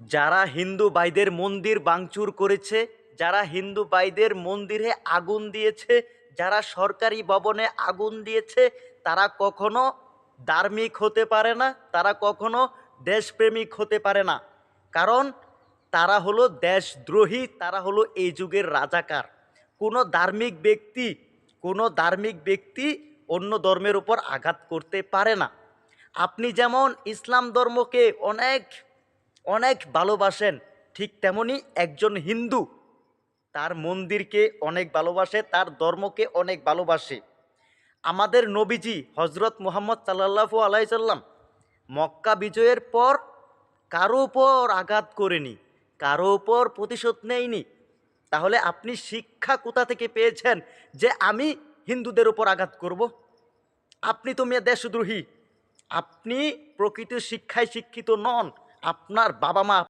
যারা হিন্দু ভাইদের মন্দির ভাঙচুর করেছে, যারা হিন্দু ভাইদের মন্দিরে আগুন দিয়েছে, যারা সরকারি ভবনে আগুন দিয়েছে, তারা কখনো ধার্মিক হতে পারে না, তারা কখনো দেশপ্রেমিক হতে পারে না। কারণ তারা হলো দেশদ্রোহী, তারা হলো এই যুগের রাজাকার। কোনো ধার্মিক ব্যক্তি কোনো ধার্মিক ব্যক্তি অন্য ধর্মের উপর আঘাত করতে পারে না। আপনি যেমন ইসলাম ধর্মকে অনেক অনেক ভালোবাসেন, ঠিক তেমনি একজন হিন্দু তার মন্দিরকে অনেক ভালোবাসে, তার ধর্মকে অনেক ভালোবাসে। আমাদের নবীজি হজরত মুহাম্মদ সাল্লাল্লাহু আলাইহি সাল্লাম মক্কা বিজয়ের পর কারো উপর আঘাত করেনি, কারো উপর প্রতিশোধ নেয়নি। তাহলে আপনি শিক্ষা কোথা থেকে পেয়েছেন যে আমি হিন্দুদের উপর আঘাত করব? আপনি তো মেয়ে দেশদ্রোহী। আপনি প্রকৃত শিক্ষায় শিক্ষিত নন। আপনার বাবা মা